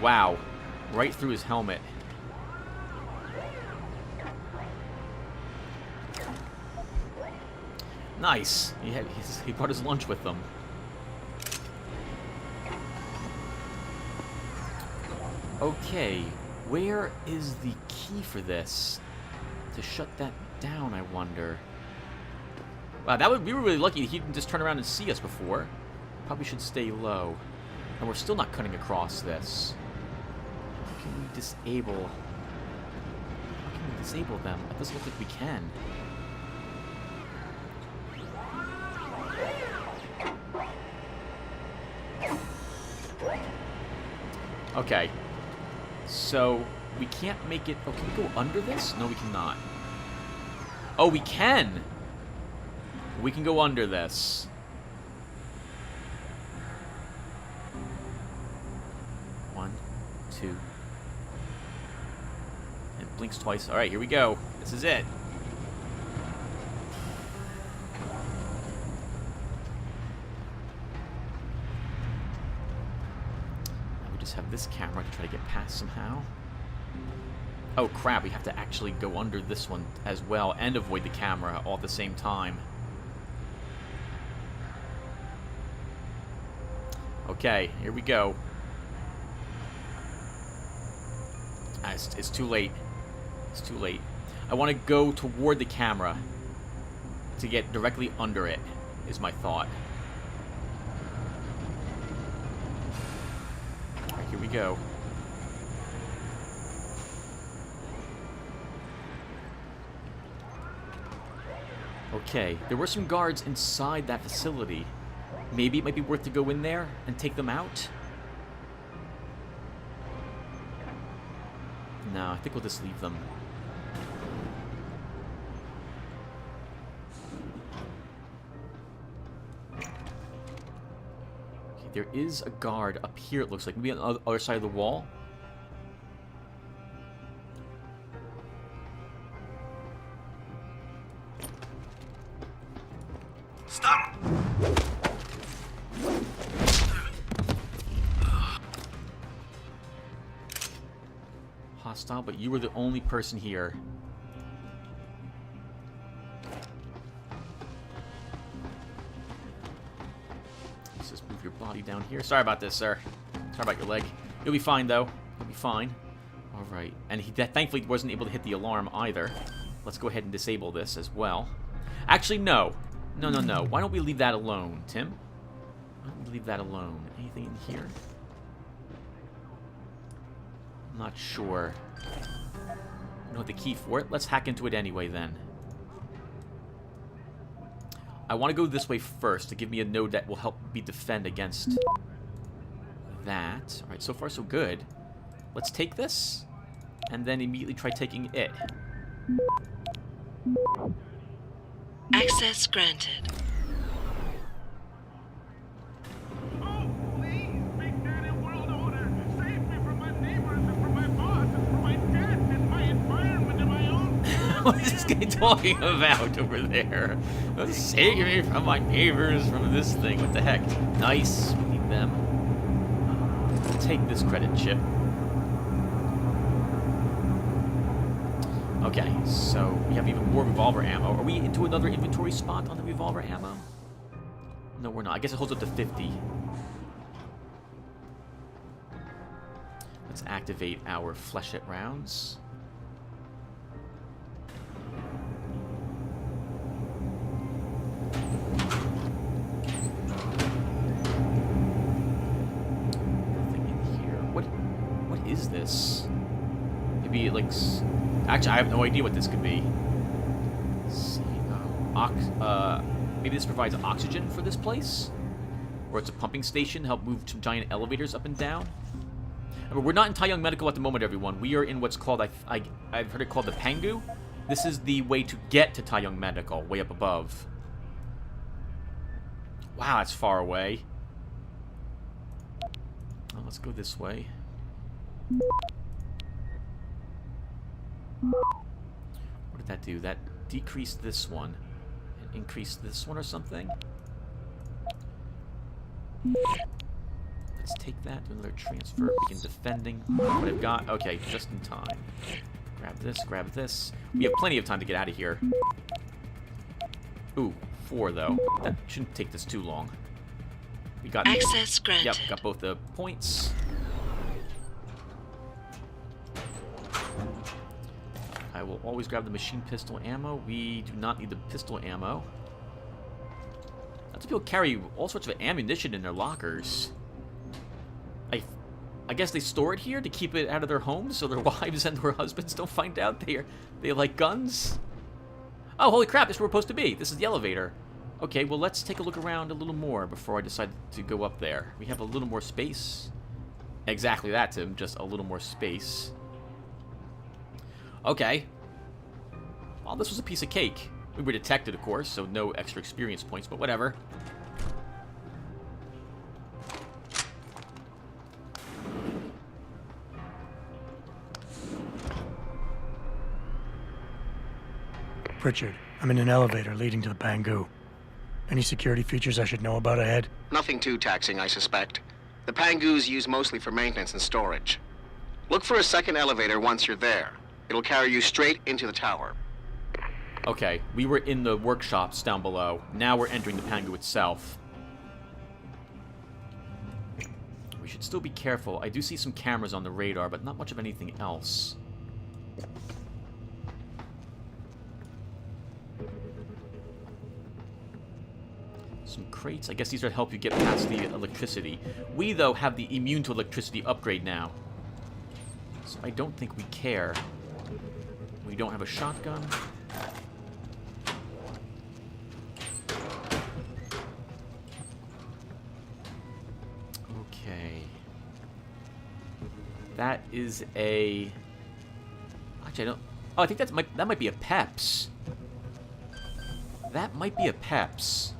Wow, right through his helmet. Nice. He brought his lunch with him. Okay, where is the key for this? To shut that down, I wonder. Wow, we were really lucky he didn't just turn around and see us before. Probably should stay low. And we're still not cutting across this. How can we disable... How can we disable them? It doesn't look like we can. Okay. So, we can't make it... Oh, can we go under this? No, we cannot. Oh, we can! We can go under this. 2. And blinks twice. Alright, here we go. This is it. Now we just have this camera to try to get past somehow. Oh crap, we have to actually go under this one as well and avoid the camera all at the same time. Okay, here we go. It's too late. It's too late. I want to go toward the camera to get directly under it, is my thought. Alright, here we go. Okay, there were some guards inside that facility. Maybe it might be worth to go in there and take them out? No, I think we'll just leave them. Okay, there is a guard up here, it looks like. Maybe on the other side of the wall? Stop! Hostile, but you were the only person here. Let's just move your body down here. Sorry about this, sir. Sorry about your leg. You'll be fine, though. You'll be fine. Alright. And he thankfully wasn't able to hit the alarm either. Let's go ahead and disable this as well. Actually, no. No, no, no. Why don't we leave that alone, Tim? Why don't we leave that alone? Anything in here? I'm not sure. I know the key for it. Let's hack into it anyway, then. I want to go this way first to give me a node that will help me defend against that. Alright, so far so good. Let's take this, and then immediately try taking it. Access granted. What is this guy talking about over there? Save me from my neighbors, from this thing. What the heck? Nice. We need them. Take this credit chip. Okay, so we have even more revolver ammo. Are we into another inventory spot on the revolver ammo? No, we're not. I guess it holds up to 50. Let's activate our flechette rounds. What is this? Maybe like... Actually, I have no idea what this could be. Let's see. Maybe this provides oxygen for this place? Or it's a pumping station to help move some giant elevators up and down? I mean, we're not in Taiyang Medical at the moment, everyone. We are in what's called, I've heard it called the Pangu. This is the way to get to Taiyang Medical, way up above. Wow, that's far away. Well, let's go this way. What did that do? That decreased this one and increased this one or something? Let's take that, do another transfer, begin defending what I've got. Okay, just in time. Grab this, grab this. We have plenty of time to get out of here. Ooh, 4 though. That shouldn't take this too long. We got access granted. Yep, got both the points. I will always grab the machine pistol ammo. We do not need the pistol ammo. Lots of people carry all sorts of ammunition in their lockers. I guess they store it here to keep it out of their homes so their wives and their husbands don't find out they like guns. Oh, holy crap, this is where we're supposed to be. This is the elevator. Okay, well, let's take a look around a little more before I decide to go up there. We have a little more space. Exactly that, Tim. Just a little more space. Okay. Well, this was a piece of cake. We were detected, of course, so no extra experience points, but whatever. Pritchard, I'm in an elevator leading to the Pangu. Any security features I should know about ahead? Nothing too taxing, I suspect. The Pangus used mostly for maintenance and storage. Look for a second elevator once you're there. It'll carry you straight into the tower. Okay, we were in the workshops down below. Now we're entering the Pangu itself. We should still be careful. I do see some cameras on the radar, but not much of anything else. Some crates. I guess these are to help you get past the electricity. We, though, have the immune to electricity upgrade now. So I don't think we care. We don't have a shotgun. Okay. That is a... Actually, I don't... Oh, I think that might be a Peps. That might be a Peps.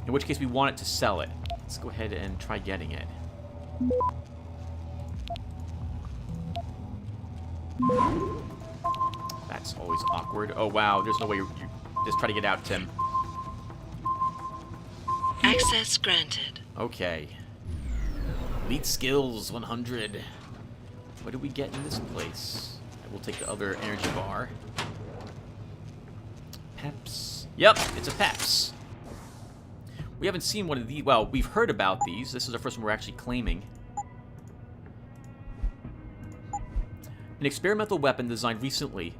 In which case we want it to sell it. Let's go ahead and try getting it. That's always awkward. Oh wow, there's no way you just try to get out, Tim. Access granted. Okay. Elite skills 100. What do we get in this place? I will take the other energy bar. Peps. Yep, it's a Peps. We haven't seen one of these. Well, we've heard about these. This is the first one we're actually claiming. An experimental weapon designed recently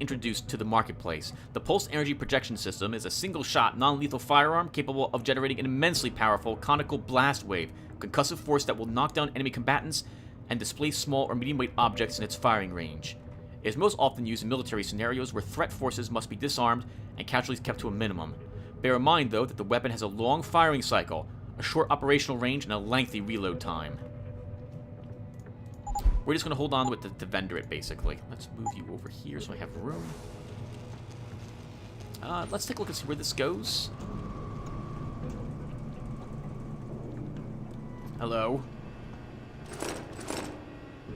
introduced to the marketplace. The Pulse Energy Projection System is a single-shot, non-lethal firearm capable of generating an immensely powerful conical blast wave, concussive force that will knock down enemy combatants and displace small or medium-weight objects in its firing range. It is most often used in military scenarios where threat forces must be disarmed and casualties kept to a minimum. Bear in mind, though, that the weapon has a long firing cycle, a short operational range, and a lengthy reload time. We're just going to hold on with the vendor it, basically. Let's move you over here so I have room. Let's take a look and see where this goes. Hello.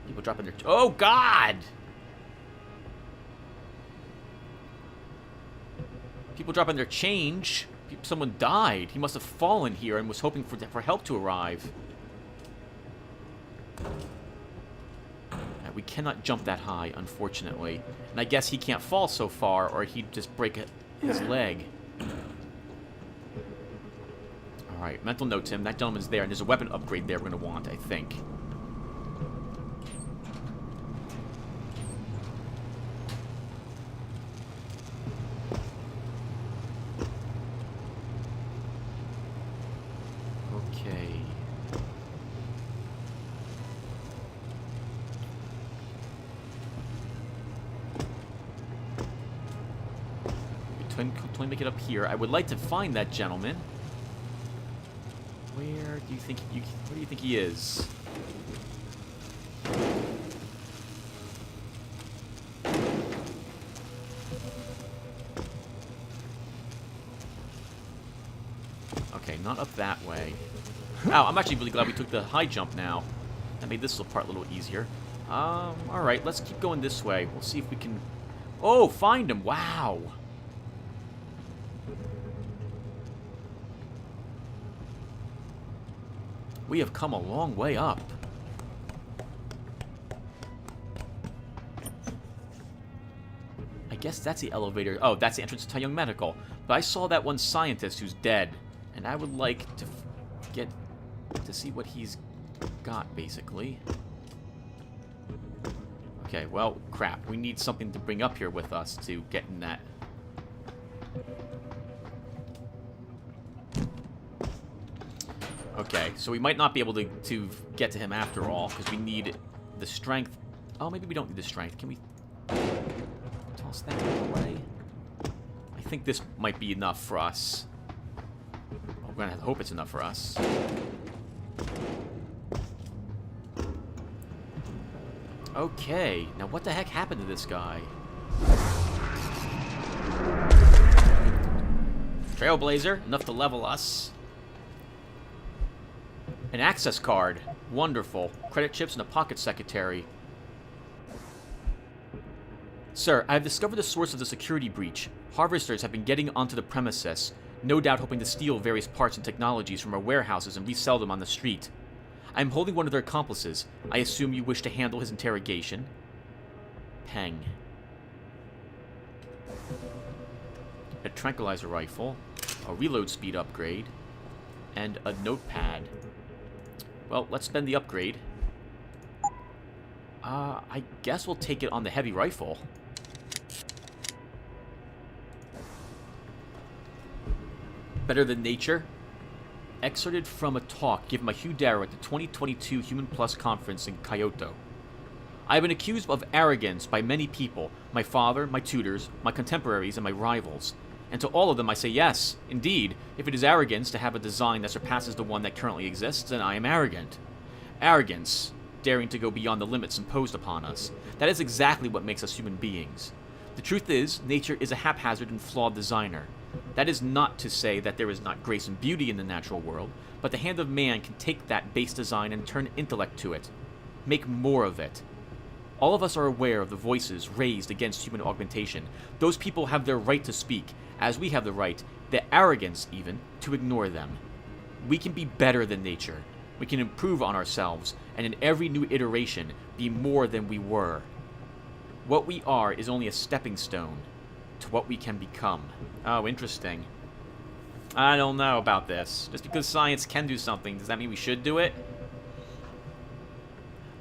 People dropping their... Oh, God! People dropping their change. Someone died. He must have fallen here and was hoping for help to arrive. We cannot jump that high, unfortunately. And I guess he can't fall so far, or he'd just break his leg. Alright, mental note, Tim. That gentleman's there, and there's a weapon upgrade there we're going to want, I think. Make it up here. I would like to find that gentleman. Where do you think he is? Okay, not up that way. Wow, I'm actually really glad we took the high jump now. That made this little part a little easier. Alright, let's keep going this way. We'll see if we can... Oh, find him! Wow! We have come a long way up. I guess that's the elevator. Oh, that's the entrance to Taiyang Medical. But I saw that one scientist who's dead, and I would like to get to see what he's got, basically. Okay, well, crap. We need something to bring up here with us to get in that. Okay, so we might not be able to get to him after all, because we need the strength. Oh, maybe we don't need the strength. Can we toss that away? I think this might be enough for us. We're going to have to hope it's enough for us. Okay, now what the heck happened to this guy? Trailblazer, enough to level us. An access card. Wonderful. Credit chips and a pocket secretary. Sir, I have discovered the source of the security breach. Harvesters have been getting onto the premises, no doubt hoping to steal various parts and technologies from our warehouses and resell them on the street. I am holding one of their accomplices. I assume you wish to handle his interrogation? Peng. A tranquilizer rifle, a reload speed upgrade, and a notepad. Well, let's spend the upgrade. I guess we'll take it on the heavy rifle. Better than nature? Excerpted from a talk given by Hugh Darrow at the 2022 Human Plus conference in Kyoto. I have been accused of arrogance by many people, my father, my tutors, my contemporaries, and my rivals. And to all of them I say yes, indeed, if it is arrogance to have a design that surpasses the one that currently exists, then I am arrogant. Arrogance, daring to go beyond the limits imposed upon us. That is exactly what makes us human beings. The truth is, nature is a haphazard and flawed designer. That is not to say that there is not grace and beauty in the natural world, but the hand of man can take that base design and turn intellect to it. Make more of it. All of us are aware of the voices raised against human augmentation. Those people have their right to speak, as we have the right, the arrogance even, to ignore them. We can be better than nature. We can improve on ourselves, and in every new iteration, be more than we were. What we are is only a stepping stone to what we can become. Oh, interesting. I don't know about this. Just because science can do something, does that mean we should do it?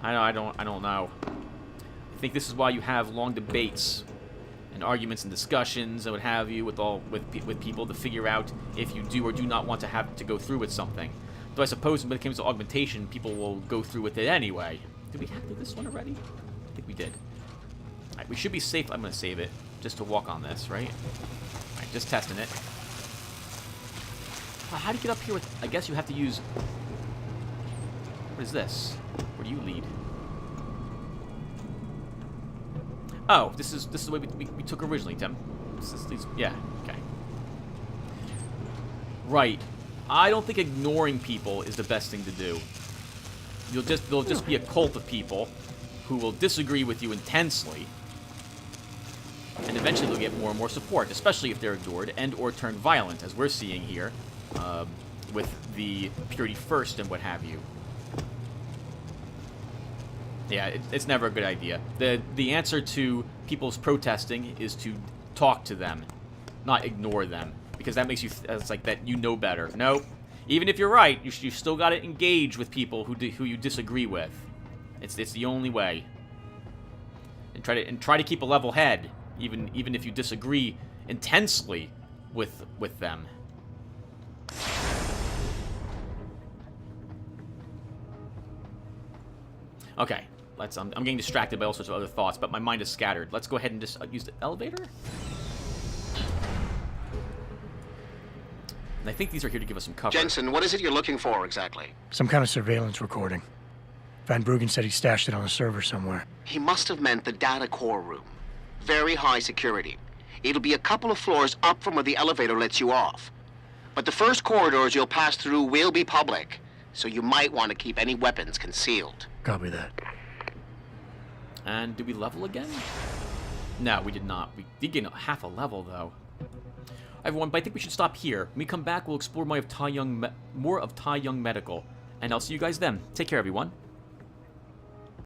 I don't know. I think this is why you have long debates and arguments and discussions and what have you with people to figure out if you do or do not want to have to go through with something. Though I suppose when it comes to augmentation, people will go through with it anyway. Did we hack this one already? I think we did. Alright, we should be safe. I'm going to save it just to walk on this, right? Alright, just testing it. How do you get up here with... I guess you have to use... What is this? Where do you lead? Oh, this is the way we took originally, Tim. Yeah, okay. Right. I don't think ignoring people is the best thing to do. There'll just be a cult of people who will disagree with you intensely, and eventually they'll get more and more support, especially if they're ignored and or turn violent, as we're seeing here with the Purity First and what have you. Yeah, it's never a good idea. The answer to people's protesting is to talk to them, not ignore them, because that makes you it's like that you know better. No, even if you're right, you still got to engage with people who you disagree with. It's the only way. And try to keep a level head, even if you disagree intensely with them. Okay. I'm getting distracted by all sorts of other thoughts, but my mind is scattered. Let's go ahead and just use the elevator. And I think these are here to give us some cover. Jensen, what is it you're looking for exactly? Some kind of surveillance recording. Van Bruggen said he stashed it on a server somewhere. He must have meant the data core room. Very high security. It'll be a couple of floors up from where the elevator lets you off. But the first corridors you'll pass through will be public, so you might want to keep any weapons concealed. Copy that. And did we level again? No, we did not. We did gain half a level, though. Everyone, but I think we should stop here. When we come back, we'll explore more of Tai Young Medical. And I'll see you guys then. Take care, everyone.